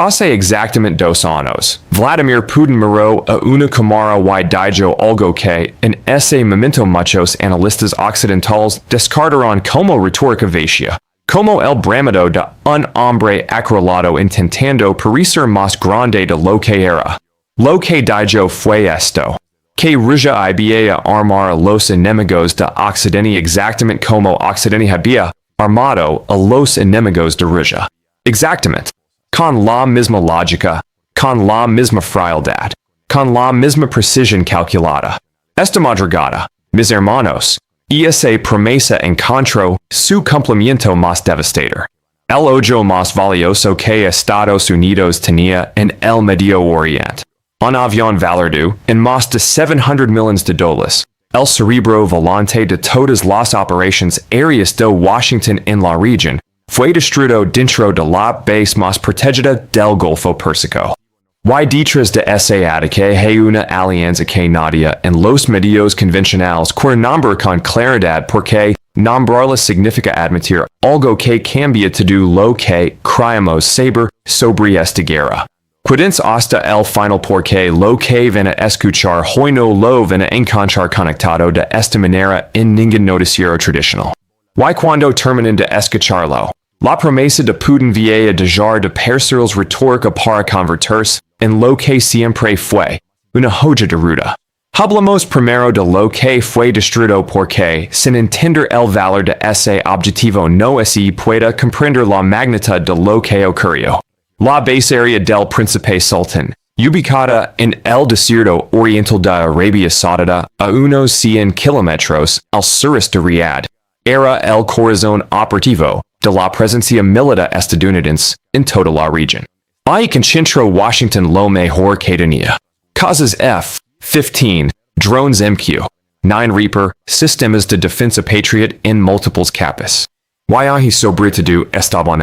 Hace exactamente 2 años, Vladimir Putin miró a una cámara y dijo algo que, en ese momento muchos analistas occidentales descartaron como retórica vacía, como el bramido de un hombre acorralado intentando parecer más grande de lo que era. Lo que dijo fue esto, que Rusia había armar a los enemigos de Occidente exactamente como Occidente había armado a los enemigos de Rusia. Exactamente. Con la misma lógica, con la misma frialdad, con la misma precisión calculada. Esta madrugada, mis hermanos, esa promesa encontró su cumplimiento más devastador. El ojo más valioso que Estados Unidos tenía en el Medio Oriente. Un avión valuado en más de $700 millones. El cerebro volante de todas las operaciones aéreas de Washington en la región fue destruido dentro de la base más protegida del Golfo Pérsico. Y detrás de ese ataque hay una alianza que nadie en los medios convencionales quiere nombrar con claridad porque nombrarla significa admitir algo que cambia todo lo que creemos saber sobre esta guerra. Quedemos hasta el final porque lo que van a escuchar hoy no lo van a encontrar conectado de esta manera en ningún noticiero tradicional. Y cuando terminen de escucharlo, la promesa de Putin va a dejar de parecerles retórica para convertirse en lo que siempre fue, una joya de ruta. Hablamos primero de lo que fue destruido porque, sin entender el valor de ese objetivo no se puede comprender la magnitud de lo que ocurrió. La base aérea del Príncipe Sultan, ubicada en el desierto oriental de Arabia Saudita a unos 100 kilómetros al sureste de Riyadh, era el corazón operativo de la presencia militar estadounidense en toda la región. Ahí concentró Washington lo mejor que tenía. Casas F-15, drones MQ-9 Reaper, sistemas de defensa Patriot en múltiples capas. Y ahí sobre todo estaban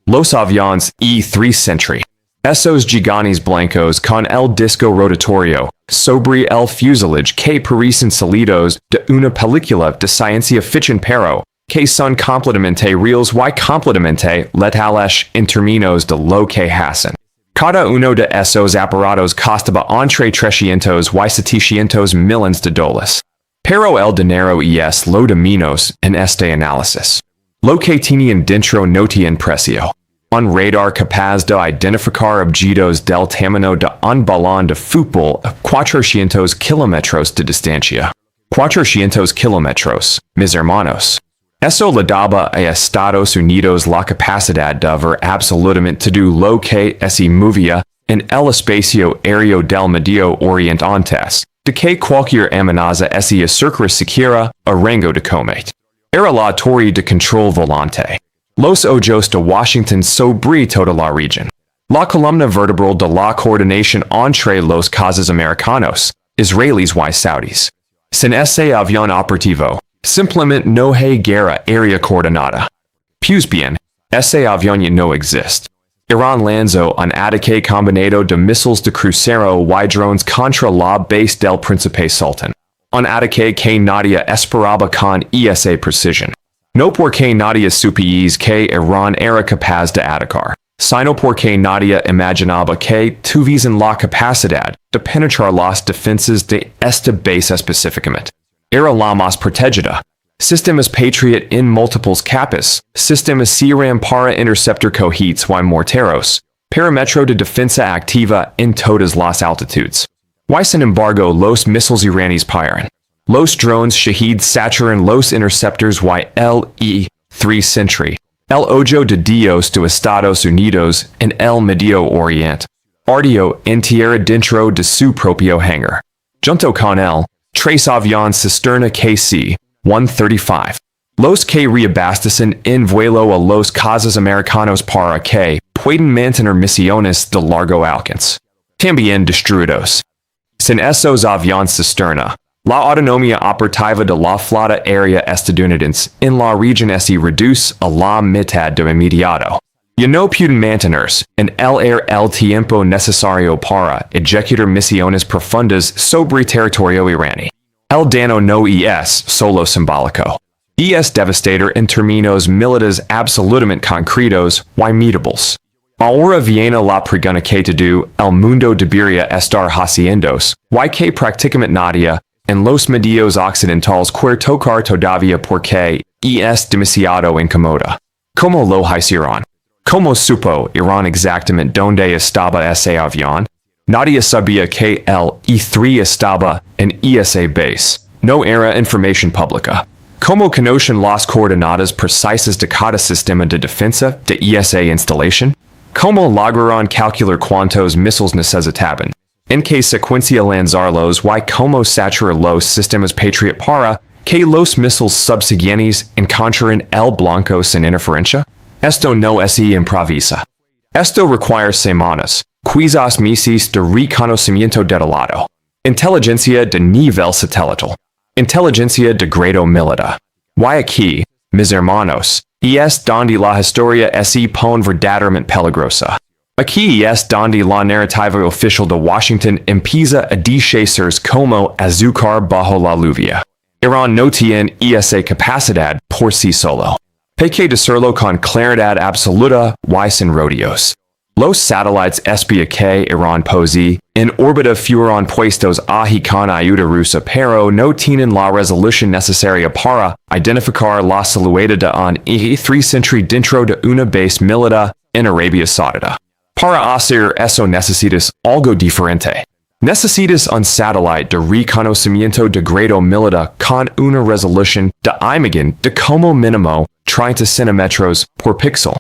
los aviones E-3 Sentry. Esos gigantes blancos con el disco rotatorio sobre el fuselage que parecen salidos de una película de ciencia ficción pero que son completamente reales y completamente letales en términos de lo que hacen. Cada uno de esos aparatos costaba entre 300 y 700 millones de dólares. Pero el dinero es lo de menos en este análisis. Lo que tenían dentro no tienen precio. Un radar capaz de identificar objetos del tamaño de un balón de fútbol a 400 kilómetros de distancia. 400 kilómetros, mis hermanos. Eso le daba a Estados Unidos la capacidad de ver absolutamente todo lo que se movía en el espacio aéreo del Medio Oriente antes de que cualquier amenaza se acercara siquiera a rango de cometa. Era la torre de control volante. Los ojos de Washington sobre toda la región. La columna vertebral de la coordinación entre los casos americanos, israelíes y saudíes. Sin ese avión operativo, simplemente no hay guerra aérea coordinada. Pues bien, ese avión ya no existe. Irán lanzó un ataque combinado de misiles de crucero y drones contra la base del Príncipe Sultan. Un ataque que nadie esperaba con esa precisión. No porque nadie supiese que Irán era capaz de atacar, sino porque nadie imaginaba que tuviesen la capacidad de penetrar las defensas de esta base específicamente. Era la más protegida. Sistemas Patriot en múltiples capas, sistemas CRAM para interceptar cohetes y morteros, perímetro de defensa activa en todas las altitudes. Y sin embargo los misiles iraníes pairan. Los drones Shahid saturan los interceptors y el E-3 Sentry, el Ojo De Dios de Estados Unidos en el Medio Oriente, ardió en tierra dentro de su propio hangar. Junto con él, 3 aviones cisterna KC-135, los que reabastecen en vuelo a los casos americanos para que puedan mantener misiones de largo alcance. También destruidos. Sin esos aviones cisterna, la autonomía operativa de la flota aérea estadounidense en la región se reduce a la mitad de inmediato. Ya no pueden mantenerse en el aire el tiempo necesario para ejecutar misiones profundas sobre territorio iraní. El daño no es solo simbólico. Es devastador en términos militares absolutamente concretos y medibles. Ahora viene la pregunta que todo el mundo debería estar haciendos, y que prácticamente nadie en los medios occidentales quiere tocar todavía porque es demasiado incómoda. ¿Cómo lo hicieron? ¿Cómo supo Irán exactamente dónde estaba ese avión? Nadie sabía que el E-3 estaba en esa base. No era información pública. ¿Cómo conocen las coordenadas precisas de cada sistema de defensa de esa instalación? ¿Cómo lograron calcular cuántos misiles necesitaban? ¿En qué secuencia lanzarlos y cómo saturar los sistemas Patriot para que los misiles subsiguientes encontraran el blanco sin interferencia? Esto no es improvisa. Esto requiere semanas, quizás meses de reconocimiento detallado. Inteligencia de nivel satelital. Inteligencia de grado militar. Y aquí, mis hermanos, es donde la historia se pone verdaderamente peligrosa. Aquí es donde la narrativa oficial de Washington empieza a deshacerse como azúcar bajo la lluvia. Irán no tiene esa capacidad por sí solo. Hay que decirlo con claridad absoluta y sin rodeos. Los satélites espía que Irán posee en órbita fueron puestos allí con ayuda rusa pero no tienen la resolución necesaria para identificar la silueta de un E-3 Sentry dentro de una base militar en Arabia Saudita. Para hacer eso necesitas algo diferente. Necesitas un satélite de reconocimiento de grado militar con una resolución de imagen de como mínimo 30 centímetros por píxel.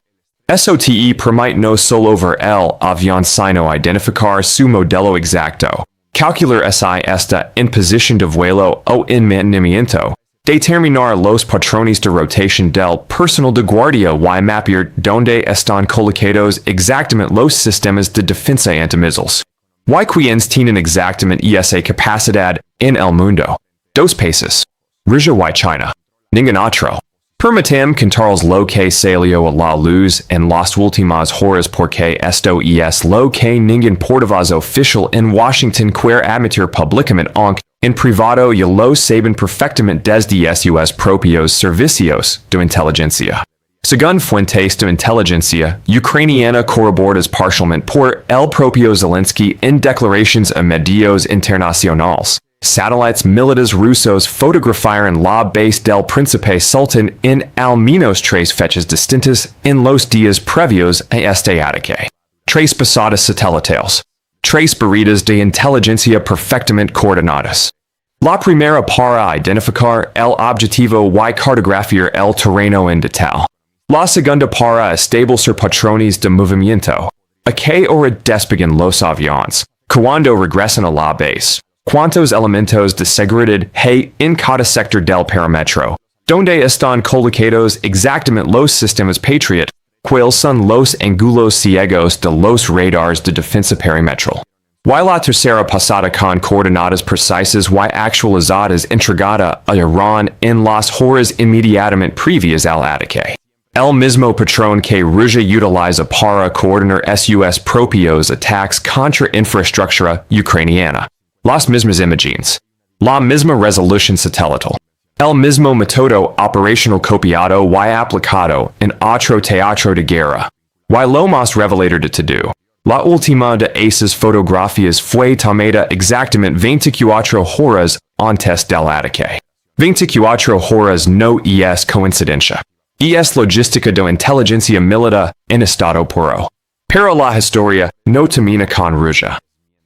Eso te permite no solo ver el avión sino identificar su modelo exacto, calcular si está en posición de vuelo o en mantenimiento, determinar los patrones de rotación del personal de guardia y mapear dónde están colocados exactamente los sistemas de defensa antimisiles. Y quienes tienen exactamente esa capacidad en el mundo. Dos países. Rusia y China. Ningún otro. Permitem contarles lo que salió a la luz en las últimas horas porque esto es lo que ningún portavoz oficial en Washington quiere admitir públicamente aunque en privado ya lo saben perfectamente desde sus propios servicios de inteligencia. Según fuentes de inteligencia ucraniana corroboradas parcialmente por el propio Zelensky en declaraciones a medios internacionales, satélites militares rusos fotografiaron la base del Príncipe Sultan en al menos 3 fechas distintas en los días previos a este ataque. 3 pasadas satelitales. 3 buridas de inteligencia perfectamente coordinadas. La primera para identificar el objetivo y cartografiar el terreno en detalle. La segunda para establecer patrones de movimiento. A qué hora despegan los aviones. Cuando regresan a la base. ¿Cuántos elementos de seguridad hay en cada sector del perímetro? ¿Dónde están colocados exactamente los sistemas Patriot? ¿Cuáles son los ángulos ciegos de los radars de defensa perimetral? Y la tercera pasada con coordenadas precisas y actualizadas entregada a Irán en las horas inmediatamente previas al ataque. El mismo patrón que Rusia utiliza para coordinar sus propios ataques contra infraestructura ucraniana. Las mismas imágenes. La misma resolución satelital. El mismo método operacional copiado y aplicado en otro teatro de guerra. Y lo más revelador de todo. La última de esas fotografías fue tomada exactamente 24 horas antes del ataque. 24 horas no es coincidencia. Es logística de inteligencia militar en estado puro. Pero la historia no termina con Rusia.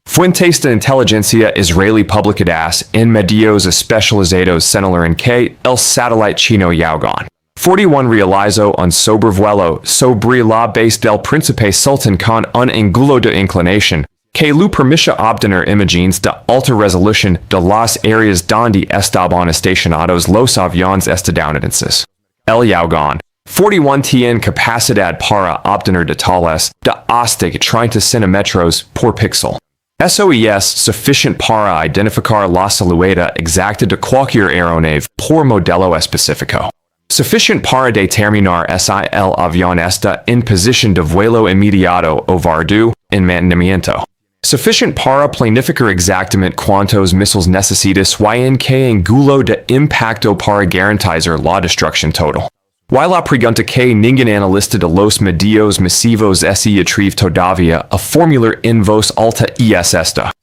Fuentes de inteligencia israelí publicadas en medios especializados señalan que el satélite chino Yaogan 41 realizó un sobrevuelo sobre la base del Príncipe Sultan con un ángulo de inclinación que le permite obtener imágenes de alta resolución de las áreas donde estaban estacionados los aviones estadounidenses. El Yaogan 41 tiene capacidad para obtener detalles de hasta 30 centímetros por píxel. Eso es suficiente para identificar la silueta exacta de cualquier aeronave por modelo específico. Suficiente para determinar si el avión está en posición de vuelo inmediato o vardu en mantenimiento. Suficiente para planificar exactamente cuántos misiles necesitas y en qué ángulo de impacto para garantizar la destrucción total. Y la pregunta que ninguém analista de los medios masivos se atreve todavía a formular en voz alta es esta.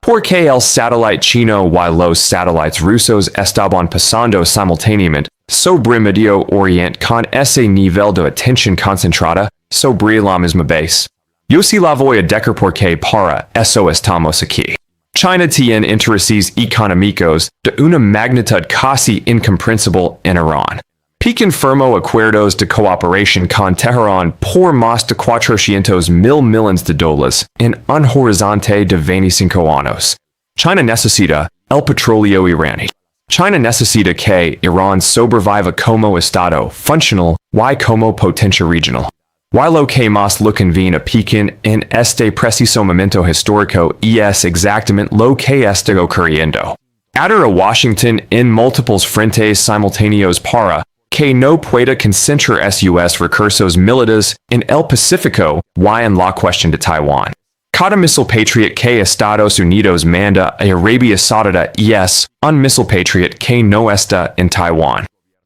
Porque el satélite chino y los satélites rusos estaban pasando simultáneamente sobre Medio Oriente con ese nivel de atención concentrada sobre la misma base. Yo sí la voy a decir porque para eso estamos aquí. China tiene intereses económicos de una magnitud casi incomprensible en Irán. Pekín firmó acuerdos de cooperación con Teherán por más de 400,000 millones de dólares en un horizonte de 25 años. China necesita el petróleo iraní. China necesita que Irán sobreviva como Estado funcional y como potencia regional. Y lo que más le conviene a Pekín en este preciso momento histórico es exactamente lo que está ocurriendo. Atar a Washington en múltiples frentes simultáneos para que no pueda concentrar sus recursos militares en el Pacífico y en la cuestión de Taiwán. Cada missile Patriot que Estados Unidos manda a Arabia Saudita es un missile Patriot que no está en Taiwán.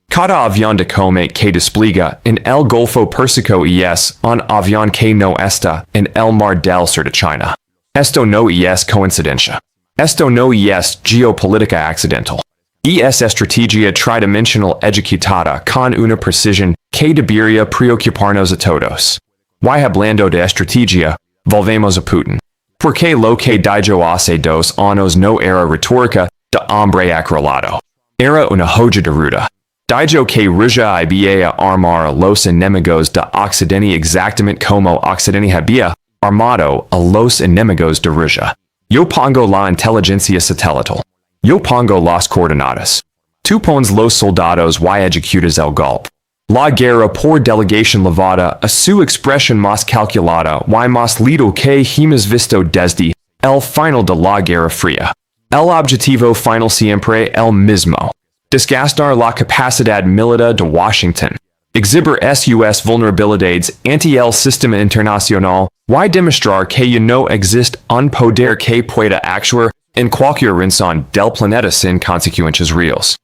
Cada avión de combate que despliega en el Golfo Pérsico es un avión que no está en el Mar del Sur de China. Esto no es coincidencia. Esto no es geopolítica accidental. Es estrategia tridimensional ejecutada con una precisión que debería preocuparnos a todos. Y hablando de estrategia, volvemos a Putin. Porque lo que dijo hace 2 años no era retórica de hombre acorralado. Era una joya de ruta. Dijo que Rusia había a armar a los enemigos de Occidente exactamente como Occidente había armado a los enemigos de Rusia. Yo pongo la inteligencia satelital. Yo pongo las coordenadas. Tú pones los soldados y ejecutas el golpe. La guerra por delegación levada a su expresión más calculada y más letal que hemos visto desde el final de la Guerra Fría. El objetivo final siempre el mismo. Desgastar la capacidad militar de Washington. Exhibir sus vulnerabilidades ante el sistema internacional y demostrar que ya no existe un poder que pueda actuar en cualquier rincón del planeta sin consecuencias reales.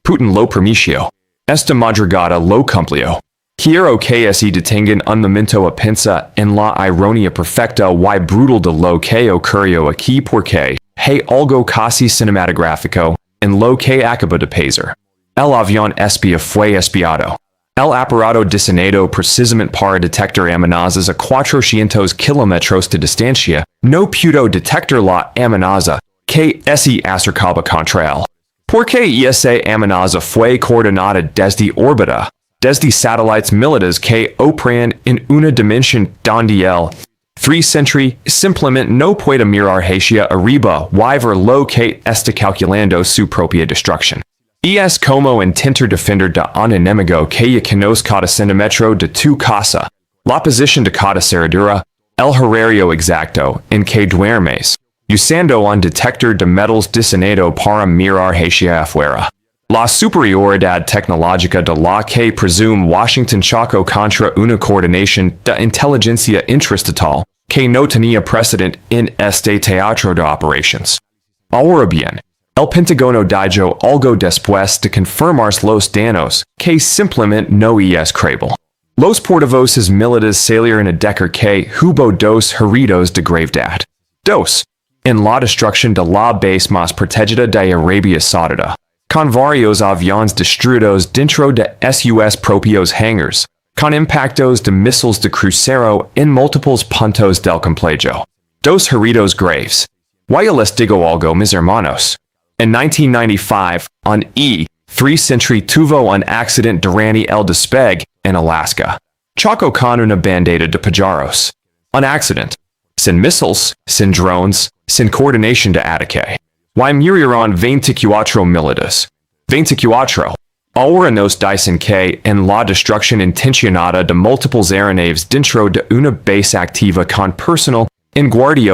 Putin lo prometió. Esta madrugada lo cumplió. Quiero que se detengan un momento a pensar en la ironía perfecta y brutal de lo que ocurrió aquí porque hay algo casi cinematográfico en lo que acaba de pasar. El avión espía fue espiado. El aparato diseñado precisamente para detectar amenazas a 400 kilómetros de distancia no pudo detectar la amenaza que se acercaba contra él. Porque esa amenaza fue coordinada desde órbita, desde satélites militares que operan en una dimensión donde el E-3 Sentry simplemente no puede mirar hacia arriba y ver lo que está calculando su propia destrucción. Es como intentar defender de un enemigo que ya conoce cada centímetro de tu casa, la posición de cada cerradura, el horario exacto en que duermes, usando un detector de metales diseñado para mirar hacia afuera. La superioridad tecnológica de la que presume Washington chocó contra una coordinación de inteligencia intraestatal que no tenía precedente en este teatro de operaciones. Ahora bien, el Pentágono dijo algo después de confirmar los daños que simplemente no es creíble. Los portavoces militares salieron a decir que hubo 2 heridos de gravedad. 2. En la destrucción de la base más protegida de Arabia Saudita, con varios aviones destruidos dentro de sus propios hangars, con impactos de misiles de crucero en múltiples puntos del complejo. 2 heridos graves. Y les digo algo, mis hermanos. En 1995, un E-3 Sentry tuvo un accidente durante el despegue en Alaska. Chocó con una bandera de pajaros. Un accidente. Sin missiles, sin drones, sin coordinación de ataque. Y murieron 24 militares. 24. Ahora nos dicen que en la destrucción intencionada de múltiples aeronaves dentro de una base activa con personal en guardia